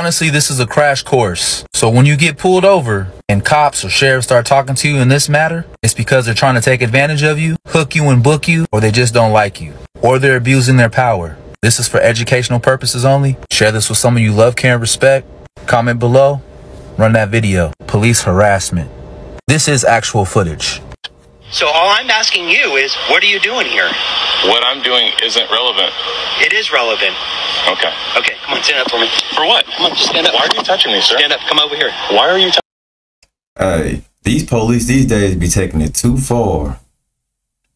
Honestly, this is a crash course. So when you get pulled over and cops or sheriffs start talking to you in this matter, it's because they're trying to take advantage of you, hook you and book you, or they just don't like you, or they're abusing their power. This is for educational purposes only. Share this with someone you love, care, and respect. Comment below. Run that video. Police harassment. This is actual footage. So all I'm asking you is, what are you doing here? What I'm doing isn't relevant. It is relevant. Okay. Okay, come on, stand up for me. For what? Come on, just stand up. Why are you touching me, sir? Stand up, come over here. Why are you Hey, these police these days be taking it too far.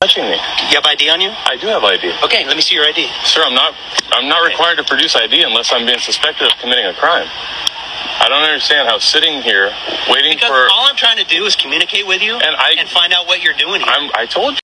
touching me? You have ID on you? I do have ID. Okay, let me see your ID. Sir, I'm not required to produce ID unless I'm being suspected of committing a crime. I don't understand how sitting here waiting Because for... all I'm trying to do is communicate with you and find out what you're doing here. I told you.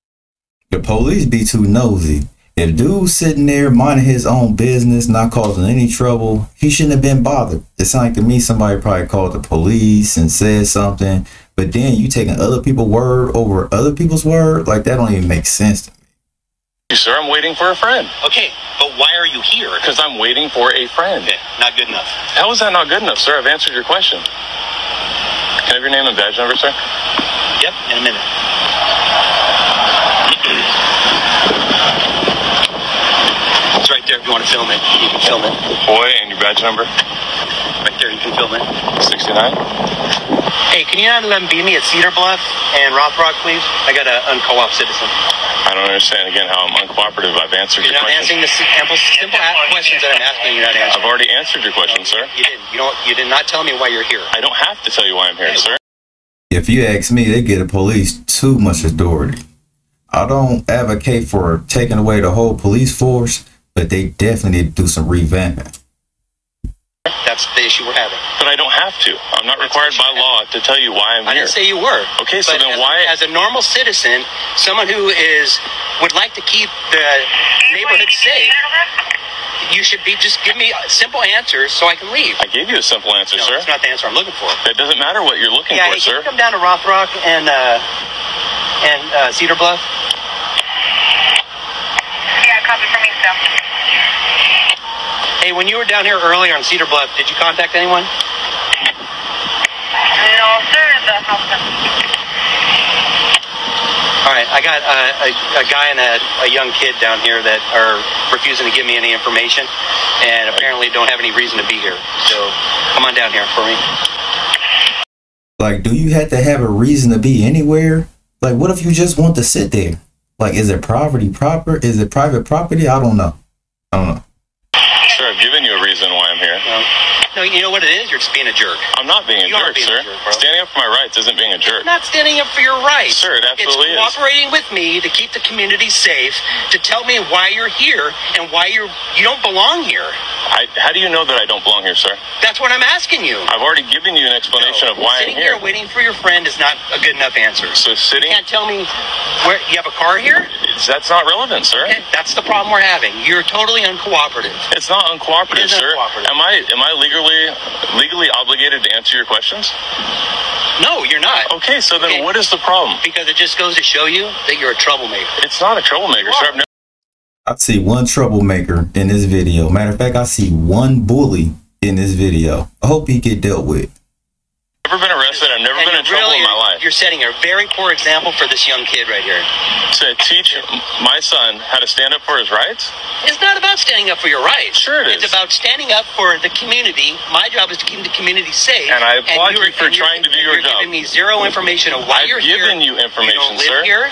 The police be too nosy. If dude's sitting there minding his own business, not causing any trouble, he shouldn't have been bothered. It sounds like to me somebody probably called the police and said something, but then you taking other people's word over other people's word, like that don't even make sense to me. Sir, I'm waiting for a friend. Okay, but why are you here? Because I'm waiting for a friend. Okay, not good enough. How is that not good enough, sir? I've answered your question. Can I have your name and badge number, sir? Yep, in a minute. It's right there if you want to film it. You can film it. Boy, and your badge number? Right there, you can film it. 69? Hey, can you not let them beat me at Cedar Bluff and Rothrock, please? I got an unco-op citizen. I don't understand, again, how I'm uncooperative. I've answered You're your not question. answering the simple questions that I'm asking. You're not answering. I've already answered your question, sir. You didn't. You did not tell me why you're here. I don't have to tell you why I'm here, sir. If you ask me, they give the police too much authority. I don't advocate for taking away the whole police force, but they definitely need to do some revamping. That's the issue we're having. But I don't have to. I'm not required by law to tell you why I'm I here. didn't say you were. Okay, so But then why... As a normal citizen, someone who would like to keep the neighborhood safe, you should just give me simple answers so I can leave. I gave you a simple answer, No, sir. that's not the answer I'm looking for. That doesn't matter what you're looking Yeah, for, hey, sir. can you come down to Rothrock and Cedar Bluff? Yeah, copy for me, Sam. Hey, when you were down here earlier on Cedar Bluff, did you contact anyone? No, sir, the house. All right, I got a guy and a young kid down here that are refusing to give me any information and apparently don't have any reason to be here. So come on down here for me. Like, do you have to have a reason to be anywhere? Like, what if you just want to sit there? Like, is it property proper? Is it private property? I don't know. Sir, I've given you a reason why I'm here. No, you know what it is? You're just being a jerk. I'm not being a You are jerk, being sir. a jerk, bro. Standing up for my rights isn't being a jerk. Not standing up for your rights. Sir, it absolutely it's cooperating with me to keep the community safe, to tell me why you're here and why you don't belong here. How do you know that I don't belong here, sir? That's what I'm asking you. I've already given you an explanation of why I'm Sitting here. here waiting for your friend is not a good enough answer. So sitting... You can't tell me where you have a car here? That's not relevant, sir. Okay, that's the problem we're having. You're totally uncooperative. It's not uncooperative, It is sir. uncooperative. Am I legally obligated to answer your questions? No, you're not. Okay, so then Okay. what is the problem? Because it just goes to show you that you're a troublemaker. It's not a troublemaker, sir. I've I see one troublemaker in this video. Matter of fact, I see one bully in this video. I hope he get dealt with. never been arrested. I've never been in trouble in my life. You're setting a very poor example for this young kid right here. To teach my son how to stand up for his rights? It's not about standing up for your rights. Sure it is. It's about standing up for the community. My job is to keep the community safe. And I applaud you for trying to do your job. You're giving me zero information of why you're here. I've given you information, you don't live sir. Here,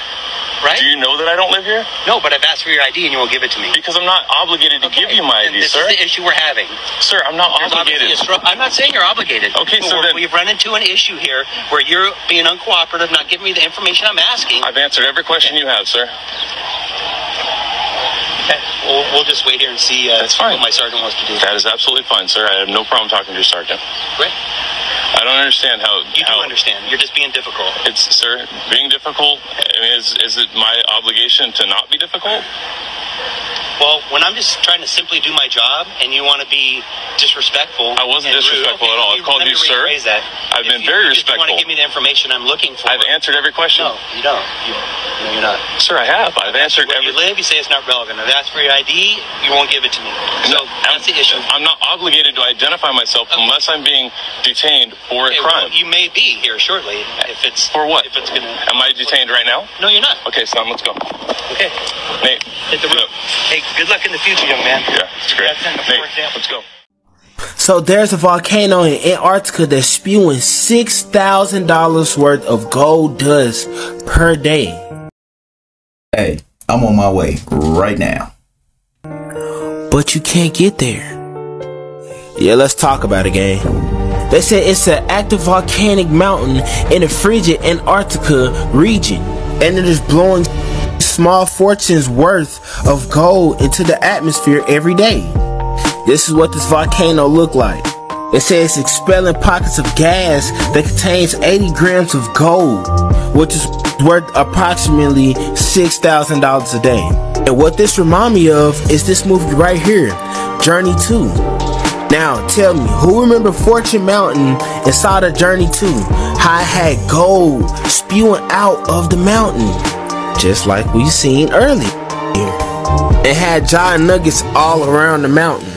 right? Do you know that I don't live here? No, but I've asked for your ID and you won't give it to me. Because I'm not obligated to give you my ID, this sir. is the issue we're having. Sir, I'm not There's obligated. obviously I'm not saying you're obligated. Okay, so then... We've run into an issue here where you're being uncooperative, not giving me the information I'm asking. I've answered every question you have, sir. Okay, we'll just wait here and see That's fine. what my sergeant wants to do. That is absolutely fine, sir. I have no problem talking to your sergeant. Great. I don't understand how... You do understand. You're just being difficult. It's, sir, being difficult, I mean, is it my obligation to not be difficult? Well, when I'm just trying to simply do my job and you want to be disrespectful. I wasn't disrespectful at all. I've called you sir. I've been very respectful. You want to give me the information I'm looking for. I've answered every question. No, you don't. No, you're not. Sir, I have. I've answered Where every... you live, you say it's not relevant. I've asked for your ID, you won't give it to me. So that's the issue. I'm not obligated to identify myself unless I'm being detained for a crime. Well, you may be here shortly. If it's for what? If it's gonna. Am I detained right now? No, you're not. Okay, Sam, let's go. Okay. Nate, hit the road. Hey, good luck in the future, young man. Yeah, it's great. Nate, let's go. So there's a volcano in Antarctica that's spewing $6,000 worth of gold dust per day. Hey, I'm on my way right now. But you can't get there. Yeah, let's talk about it, gang. They said it's an active volcanic mountain in the frigid Antarctica region, and it is blowing small fortunes worth of gold into the atmosphere every day. This is what this volcano look like. It says it's expelling pockets of gas that contains 80 grams of gold, which is worth approximately $6,000 a day. And what this remind me of is this movie right here, Journey 2. Now, tell me, who remember Fortune Mountain inside of Journey 2? How it had gold spewing out of the mountain, just like we seen earlier. It had giant nuggets all around the mountain.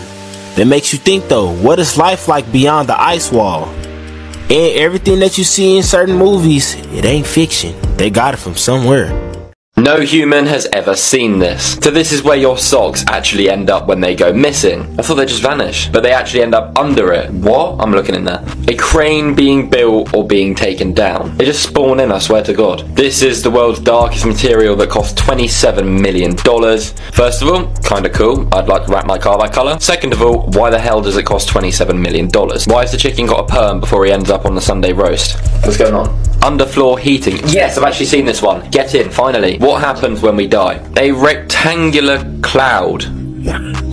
That makes you think though, what is life like beyond the ice wall? And everything that you see in certain movies, it ain't fiction. They got it from somewhere. No human has ever seen this. So this is where your socks actually end up when they go missing. I thought they just vanish, but they actually end up under it. What? I'm looking in there. A crane being built or being taken down. They just spawn in, I swear to God. This is the world's darkest material that costs $27 million. First of all, kinda cool. I'd like to wrap my car by colour. Second of all, why the hell does it cost $27 million? Why has the chicken got a perm before he ends up on the Sunday roast? What's going on? Underfloor heating. Yes, I've actually seen this one. Get in, finally. What happens when we die? A rectangular cloud.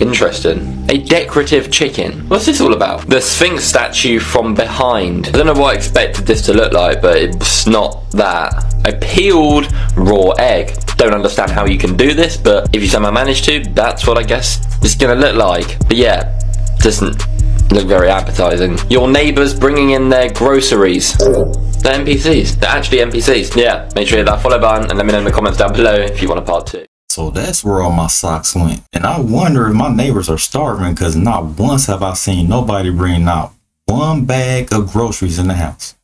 Interesting. A decorative chicken. What's this all about? The Sphinx statue from behind. I don't know what I expected this to look like, but it's not that. A peeled raw egg. Don't understand how you can do this, but if you somehow manage to, that's what I guess it's gonna look like. But yeah, doesn't look very appetizing. Your neighbours bringing in their groceries. They're NPCs. They're actually NPCs. Yeah, make sure you hit that follow button and let me know in the comments down below if you want a part 2. So that's where all my socks went. And I wonder if my neighbors are starving because not once have I seen nobody bring out one bag of groceries in the house.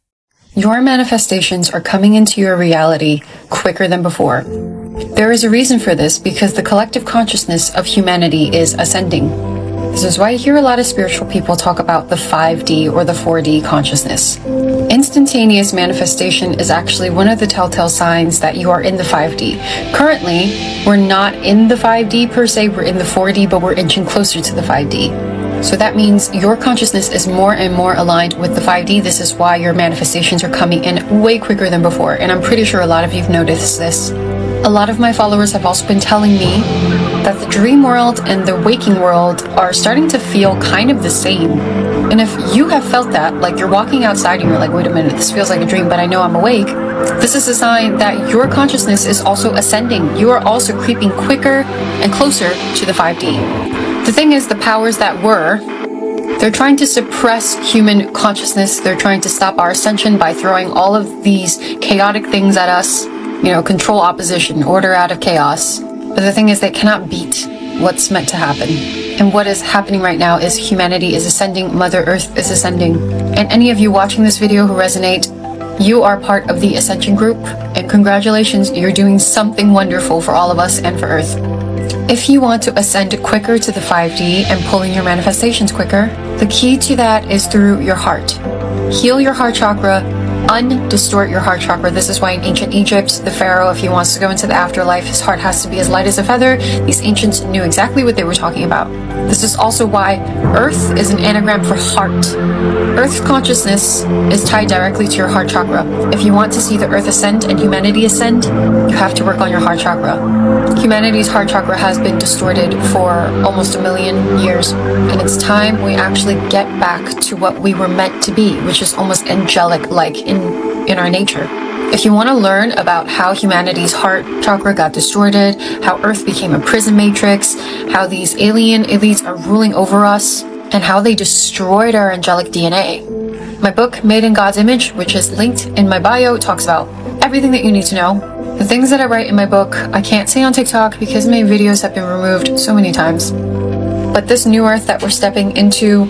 Your manifestations are coming into your reality quicker than before. There is a reason for this because the collective consciousness of humanity is ascending. This is why you hear a lot of spiritual people talk about the 5D or the 4D consciousness. Instantaneous manifestation is actually one of the telltale signs that you are in the 5D. Currently, we're not in the 5D per se, we're in the 4D, but we're inching closer to the 5D. So that means your consciousness is more and more aligned with the 5D. This is why your manifestations are coming in way quicker than before. And I'm pretty sure a lot of you have noticed this. A lot of my followers have also been telling me that the dream world and the waking world are starting to feel kind of the same. And if you have felt that, like you're walking outside and you're like, wait a minute, this feels like a dream, but I know I'm awake, this is a sign that your consciousness is also ascending. You are also creeping quicker and closer to the 5D. The thing is, the powers that were, they're trying to suppress human consciousness. They're trying to stop our ascension by throwing all of these chaotic things at us. You know, control opposition, order out of chaos. But the thing is, they cannot beat what's meant to happen. And what is happening right now is humanity is ascending, Mother Earth is ascending. And any of you watching this video who resonate, you are part of the Ascension group. And congratulations, you're doing something wonderful for all of us and for Earth. If you want to ascend quicker to the 5D and pulling your manifestations quicker, the key to that is through your heart. Heal your heart chakra, undistort your heart chakra. This is why in ancient Egypt, the pharaoh, if he wants to go into the afterlife, his heart has to be as light as a feather. These ancients knew exactly what they were talking about. This is also why Earth is an anagram for heart. Earth's consciousness is tied directly to your heart chakra. If you want to see the Earth ascend and humanity ascend, you have to work on your heart chakra. Humanity's heart chakra has been distorted for almost 1 million years, and it's time we actually get back to what we were meant to be, which is almost angelic-like in our nature. If you want to learn about how humanity's heart chakra got distorted, how Earth became a prison matrix, how these alien elites are ruling over us, and how they destroyed our angelic DNA, my book, Made in God's Image, which is linked in my bio, talks about everything that you need to know. The things that I write in my book, I can't say on TikTok because my videos have been removed so many times. But this new Earth that we're stepping into,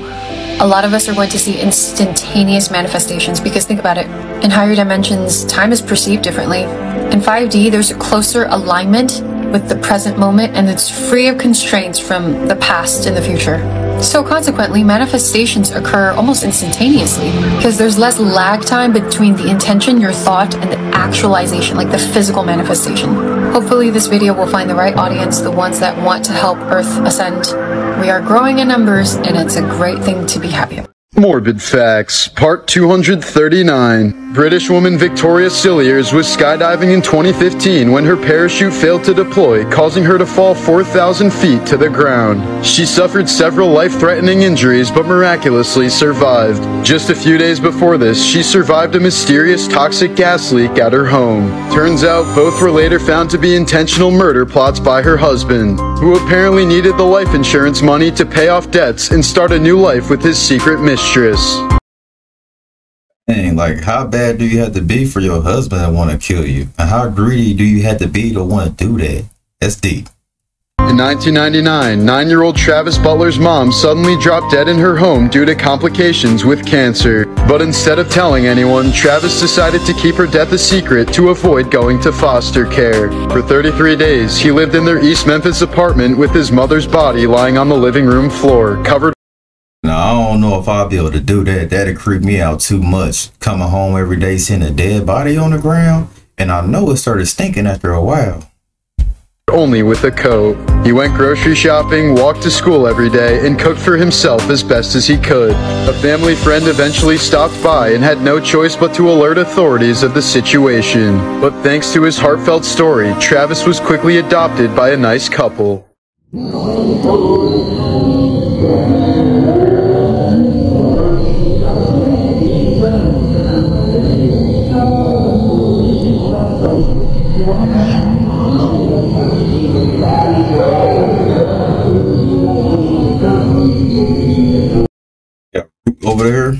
a lot of us are going to see instantaneous manifestations, because think about it, in higher dimensions, time is perceived differently. In 5D, there's a closer alignment with the present moment, and it's free of constraints from the past and the future. So consequently, manifestations occur almost instantaneously, because there's less lag time between the intention, your thought, and the actualization, like the physical manifestation. Hopefully this video will find the right audience, the ones that want to help Earth ascend. We are growing in numbers, and it's a great thing to be happy about. Morbid Facts, Part 239. British woman Victoria Cilliers was skydiving in 2015 when her parachute failed to deploy, causing her to fall 4,000 feet to the ground. She suffered several life-threatening injuries but miraculously survived. Just a few days before this, she survived a mysterious toxic gas leak at her home. Turns out both were later found to be intentional murder plots by her husband, who apparently needed the life insurance money to pay off debts and start a new life with his secret mistress. Dang, like, how bad do you have to be for your husband to want to kill you? And how greedy do you have to be to want to do that? That's deep. In 1999, 9-year-old Travis Butler's mom suddenly dropped dead in her home due to complications with cancer. But instead of telling anyone, Travis decided to keep her death a secret to avoid going to foster care. For 33 days, he lived in their East Memphis apartment with his mother's body lying on the living room floor, covered. Now, I don't know if I'll be able to do that. That'd creep me out too much. Coming home every day, seeing a dead body on the ground, and I know it started stinking after a while. Only with a coat. He went grocery shopping, walked to school every day, and cooked for himself as best as he could. A family friend eventually stopped by and had no choice but to alert authorities of the situation. But thanks to his heartfelt story, Travis was quickly adopted by a nice couple. Yeah, over there.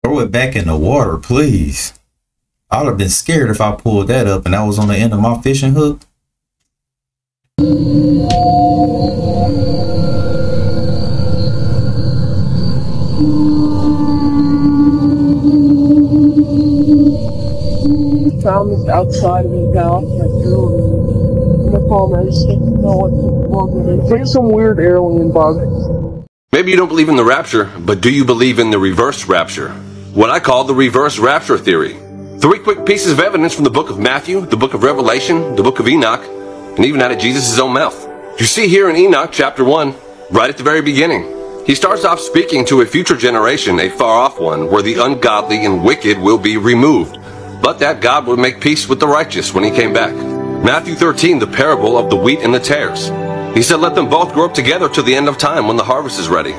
Throw it back in the water, please. I would have been scared if I pulled that up and that was on the end of my fishing hook. Found this outside of his house. The farmers didn't know what to do. It's like some weird alien bug. Maybe you don't believe in the rapture, but do you believe in the reverse rapture? What I call the reverse rapture theory. 3 quick pieces of evidence from the book of Matthew, the book of Revelation, the book of Enoch, and even out of Jesus' own mouth. You see here in Enoch chapter 1, right at the very beginning, he starts off speaking to a future generation, a far-off one, where the ungodly and wicked will be removed, but that God would make peace with the righteous when he came back. Matthew 13, the parable of the wheat and the tares. He said, let them both grow up together to the end of time when the harvest is ready.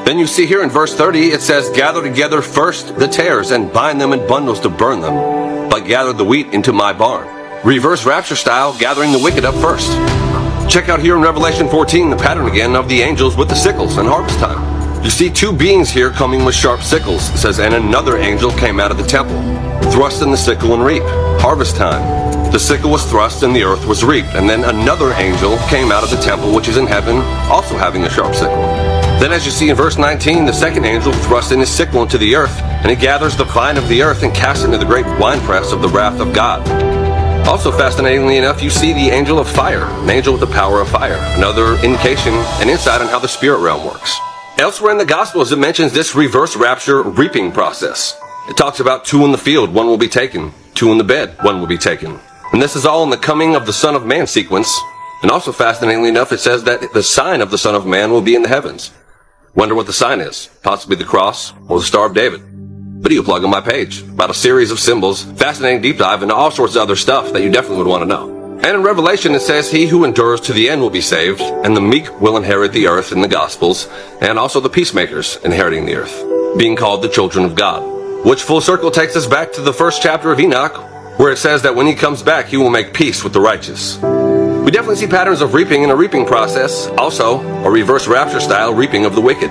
Then you see here in verse 30, it says, gather together first the tares and bind them in bundles to burn them, but gather the wheat into my barn. Reverse rapture style, gathering the wicked up first. Check out here in Revelation 14 the pattern again of the angels with the sickles and harvest time. You see 2 beings here coming with sharp sickles. It says, and another angel came out of the temple, thrust in the sickle and reap. Harvest time. The sickle was thrust and the earth was reaped. And then another angel came out of the temple which is in heaven, also having a sharp sickle. Then as you see in verse 19, the second angel thrust in his sickle into the earth, and he gathers the vine of the earth and casts it into the great winepress of the wrath of God. Also fascinatingly enough, you see the angel of fire, an angel with the power of fire, another indication and insight on how the spirit realm works. Elsewhere in the Gospels, it mentions this reverse rapture reaping process. It talks about 2 in the field, 1 will be taken. 2 in the bed, 1 will be taken. And this is all in the coming of the Son of Man sequence. And also, fascinatingly enough, it says that the sign of the Son of Man will be in the heavens. Wonder what the sign is. Possibly the cross or the Star of David. Video plug on my page about a series of symbols, fascinating deep dive into all sorts of other stuff that you definitely would want to know. And in Revelation it says, he who endures to the end will be saved, and the meek will inherit the earth in the Gospels, and also the peacemakers inheriting the earth, being called the children of God. Which full circle takes us back to the first chapter of Enoch, where it says that when he comes back, he will make peace with the righteous. We definitely see patterns of reaping in a reaping process, also a reverse rapture style reaping of the wicked,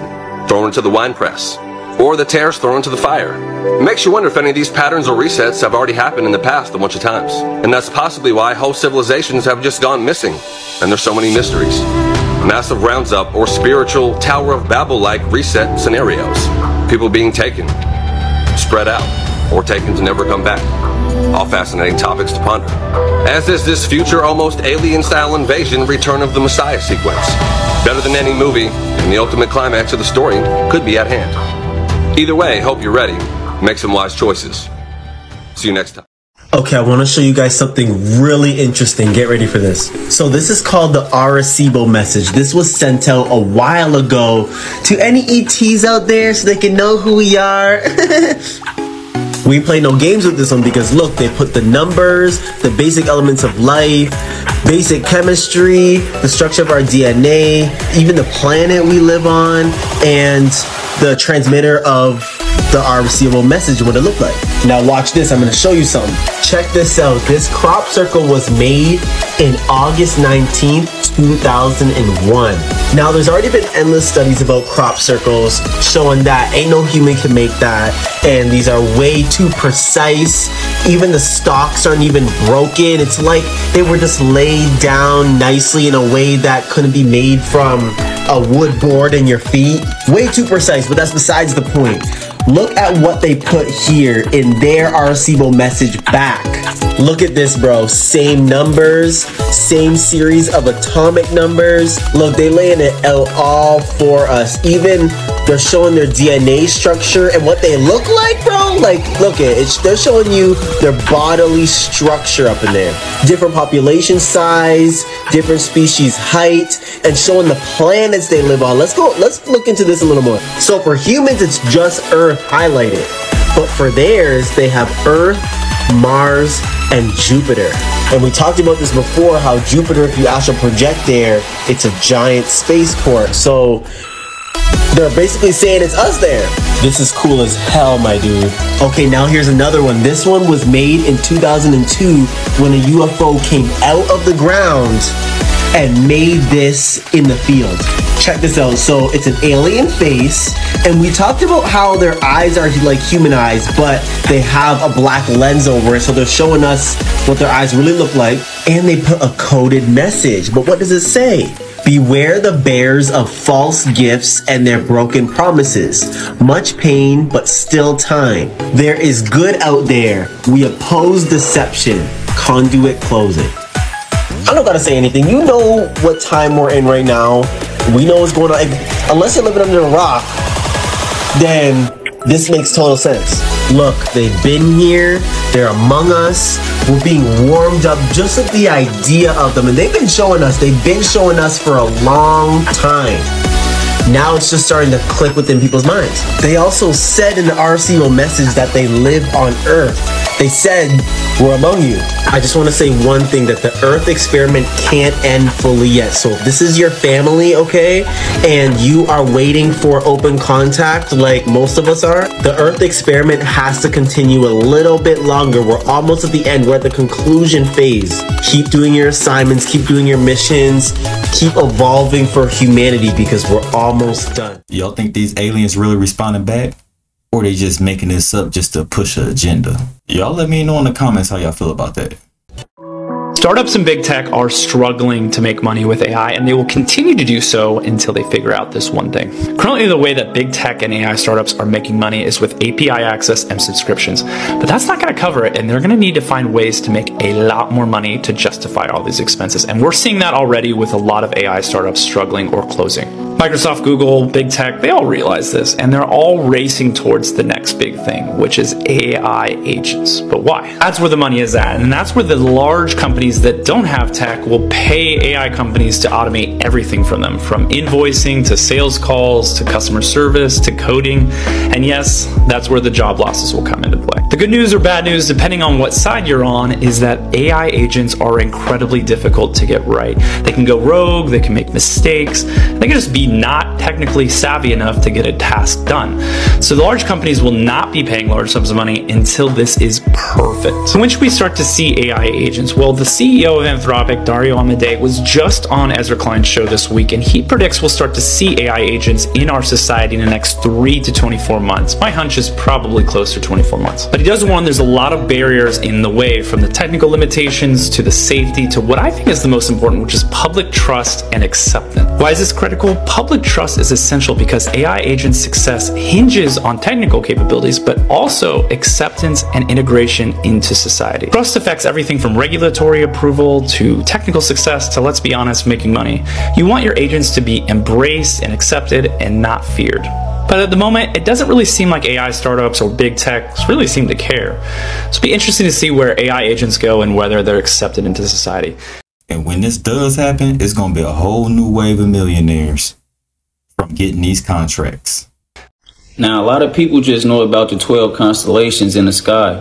thrown into the winepress, or the tares thrown into the fire. It makes you wonder if any of these patterns or resets have already happened in the past a bunch of times. And that's possibly why whole civilizations have just gone missing, and there's so many mysteries. Massive rounds up or spiritual Tower of Babel-like reset scenarios. People being taken, spread out, or taken to never come back. All fascinating topics to ponder. As is this future almost alien-style invasion Return of the Messiah sequence. Better than any movie, and the ultimate climax of the story could be at hand. Either way, hope you're ready. Make some wise choices. See you next time. Okay, I want to show you guys something really interesting. Get ready for this. So this is called the Arecibo message. This was sent out a while ago to any ETs out there so they can know who we are. We play no games with this one because look, they put the numbers, the basic elements of life, basic chemistry, the structure of our DNA, even the planet we live on, and the transmitter of the Arecibo message, what it looked like. Now watch this, I'm going to show you something. Check this out. This crop circle was made in August 19th, 2001. Now there's already been endless studies about crop circles showing that ain't no human can make that, and these are way too precise. Even the stalks aren't even broken. It's like they were just laid down nicely in a way that couldn't be made from a wood board in your feet. Way too precise, but that's besides the point. Look at what they put here in their Arecibo message back. Look at this, bro. Same numbers, same series of atomic numbers. Look, they laying it out all for us. Even they're showing their DNA structure and what they look like, bro. Like, look at it. They're showing you their bodily structure up in there. Different population size, different species height, and showing the planets they live on. Let's look into this a little more. So for humans, it's just Earth highlighted. But for theirs, they have Earth, Mars, and Jupiter. And we talked about this before, how Jupiter, if you astral project there, it's a giant spaceport. So they're basically saying it's us there. This is cool as hell, my dude. Okay, now here's another one. This one was made in 2002 when a UFO came out of the ground and made this in the field. Check this out. So it's an alien face, and we talked about how their eyes are like human eyes, but they have a black lens over it, so they're showing us what their eyes really look like, and they put a coded message. But what does it say? Beware the bearers of false gifts and their broken promises. Much pain, but still time. There is good out there. We oppose deception. Conduit closing. I don't gotta say anything. You know what time we're in right now. We know what's going on. Unless you're living under a rock, then this makes total sense. Look, they've been here. They're among us. We're being warmed up just with the idea of them. And they've been showing us for a long time. Now it's just starting to click within people's minds. They also said in the Arecibo message that they live on Earth. They said, we're among you. I just want to say one thing, that the Earth experiment can't end fully yet. So if this is your family, okay, and you are waiting for open contact like most of us are, the Earth experiment has to continue a little bit longer. We're almost at the end. We're at the conclusion phase. Keep doing your assignments, keep doing your missions, keep evolving for humanity, because we're almost done. Y'all think these aliens really responding back? Or they just making this up just to push an agenda? Y'all let me know in the comments how y'all feel about that. Startups in big tech are struggling to make money with AI, and they will continue to do so until they figure out this one thing. Currently, the way that big tech and AI startups are making money is with API access and subscriptions. But that's not going to cover it, and they're going to need to find ways to make a lot more money to justify all these expenses. And we're seeing that already with a lot of AI startups struggling or closing. Microsoft, Google, big tech, they all realize this, and they're all racing towards the next big thing, which is AI agents. But why? That's where the money is at, and that's where the large companies that don't have tech will pay AI companies to automate everything from them, from invoicing to sales calls to customer service to coding. And yes, that's where the job losses will come into play. The good news or bad news, depending on what side you're on, is that AI agents are incredibly difficult to get right. They can go rogue, they can make mistakes, they can just be not technically savvy enough to get a task done. So the large companies will not be paying large sums of money until this is perfect. So when should we start to see AI agents? Well, the CEO of Anthropic, Dario Amodei, was just on Ezra Klein's show this week, and he predicts we'll start to see AI agents in our society in the next 3 to 24 months. My hunch is probably closer to 24 months. But he does warn there's a lot of barriers in the way, from the technical limitations to the safety to what I think is the most important, which is public trust and acceptance. Why is this critical? Public trust is essential because AI agent success hinges on technical capabilities, but also acceptance and integration into society. Trust affects everything from regulatory approval to technical success to, let's be honest, making money. You want your agents to be embraced and accepted and not feared. But at the moment, it doesn't really seem like AI startups or big tech really seem to care. So it'll be interesting to see where AI agents go and whether they're accepted into society. And when this does happen, it's going to be a whole new wave of millionaires from getting these contracts. Now, a lot of people just know about the 12 constellations in the sky.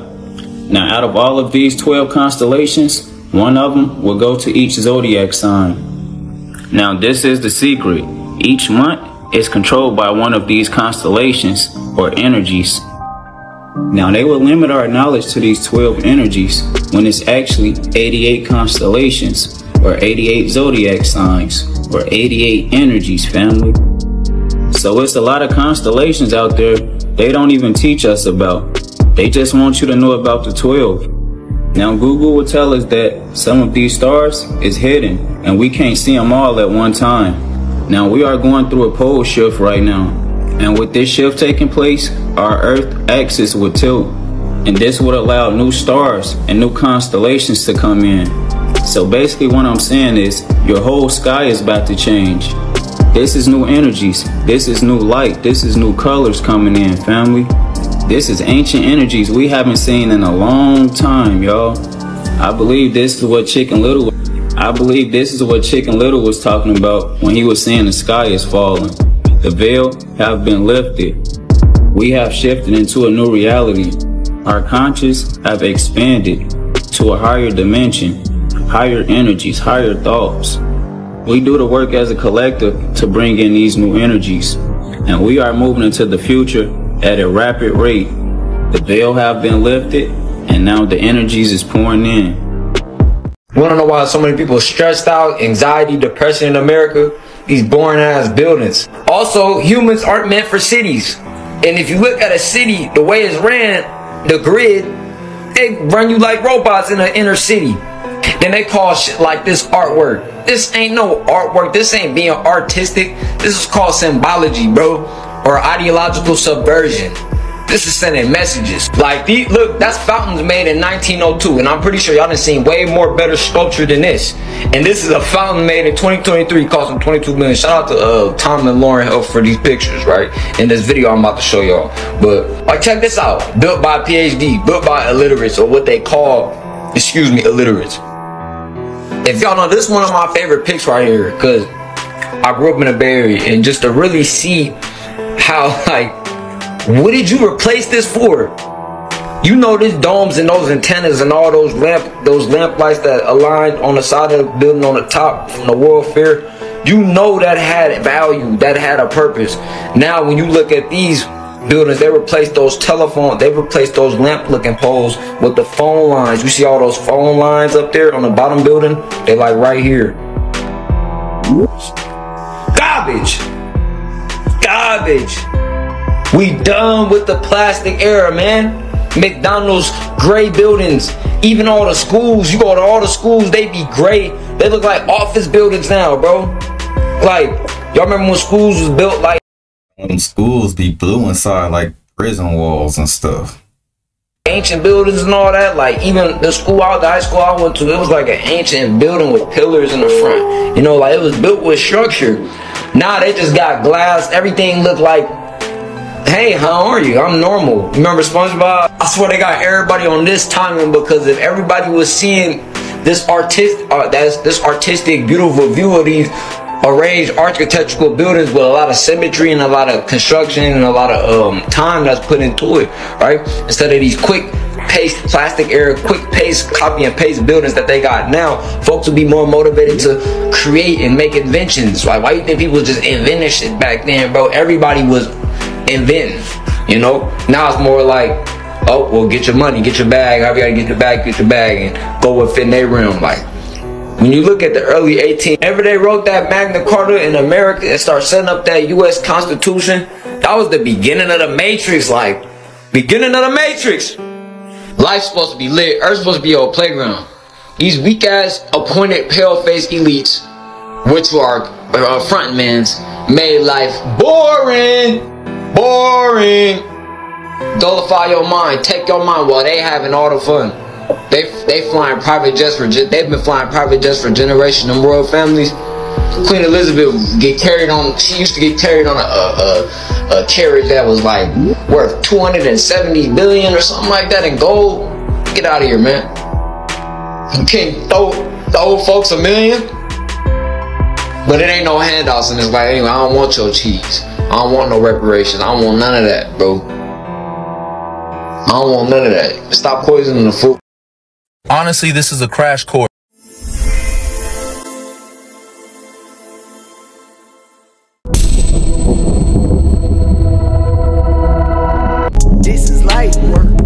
Now, out of all of these 12 constellations, one of them will go to each zodiac sign. Now, this is the secret. Each month is controlled by one of these constellations or energies. Now, they will limit our knowledge to these 12 energies when it's actually 88 constellations or 88 zodiac signs or 88 energies, family. So it's a lot of constellations out there they don't even teach us about. They just want you to know about the 12. Now, Google will tell us that some of these stars is hidden and we can't see them all at one time. Now, we are going through a pole shift right now. And with this shift taking place, our Earth axis would tilt. And this would allow new stars and new constellations to come in. So basically what I'm saying is, your whole sky is about to change. This is new energies. This is new light. This is new colors coming in, family. This is ancient energies we haven't seen in a long time, y'all. I believe this is what Chicken Little was talking about when he was saying the sky is falling. The veil have been lifted. We have shifted into a new reality. Our conscious have expanded to a higher dimension, higher energies, higher thoughts. We do the work as a collective to bring in these new energies. And we are moving into the future at a rapid rate. The veil have been lifted and now the energies is pouring in. You wanna know why so many people are stressed out, anxiety, depression in America? These boring ass buildings. Also, humans aren't meant for cities. And if you look at a city, the way it's ran, the grid, they run you like robots in the inner city. Then they call shit like this artwork. This ain't no artwork. This ain't being artistic. This is called symbology, bro. Or ideological subversion. This is sending messages. Like, look, that's fountains made in 1902. And I'm pretty sure y'all done seen way more better sculpture than this. And this is a fountain made in 2023 costing $22 million. Shout out to Tom and Lauren Hill for these pictures, right? In this video I'm about to show y'all. But, like, check this out. Built by PhD, built by illiterates, or what they call, illiterates. If y'all know, this is one of my favorite pics right here. Because I grew up in the Bay Area. And just to really see how, like, what did you replace this for? You know, these domes and those antennas and all those lamp lights that aligned on the side of the building on the top from the World Fair. You know that had value, that had a purpose. Now when you look at these buildings, they replaced those telephones, they replaced those lamp looking poles with the phone lines. You see all those phone lines up there on the bottom building? They like right here. Garbage. Garbage. We done with the plastic era, man. McDonald's, gray buildings. Even all the schools, you go to all the schools, they be gray. They look like office buildings now, bro. Like, y'all remember when schools was built like... When schools be blue inside like prison walls and stuff. ancient buildings and all that. Like even the high school I went to, it was like an ancient building with pillars in the front. You know, like it was built with structure. Now they just got glass. Everything looked like, hey, how are you? I'm normal. Remember SpongeBob? I swear they got everybody on this timing, because if everybody was seeing this artistic, beautiful view of these arranged architectural buildings with a lot of symmetry and a lot of construction and a lot of time that's put into it, right? Instead of these quick paste, plastic era, quick paste, copy and paste buildings that they got now, folks will be more motivated to create and make inventions. Like, why you think people just invented shit back then, bro? Everybody was inventing, you know? Now it's more like, oh, well, get your money, get your bag. I gotta get your bag, and go with fit in their realm. Like, when you look at the early 1800s, whenever they wrote that Magna Carta in America and start setting up that U.S. Constitution, that was the beginning of the Matrix. Like, beginning of the Matrix. Life's supposed to be lit. Earth's supposed to be your playground. These weak ass appointed pale-faced elites, which are frontmans, made life boring. Dullify your mind, take your mind while they having all the fun. They flying private jets for they've been flying private jets for generations. Them royal families. Queen Elizabeth she used to get carried on a carriage that was like worth 270 billion or something like that in gold. Get out of here, man. You can't throw the old folks $1 million, but it ain't no handouts in this. Like, anyway, I don't want your cheese. I don't want no reparations. I don't want none of that, bro. I don't want none of that. Stop poisoning the food. Honestly, this is a crash course. This is light work.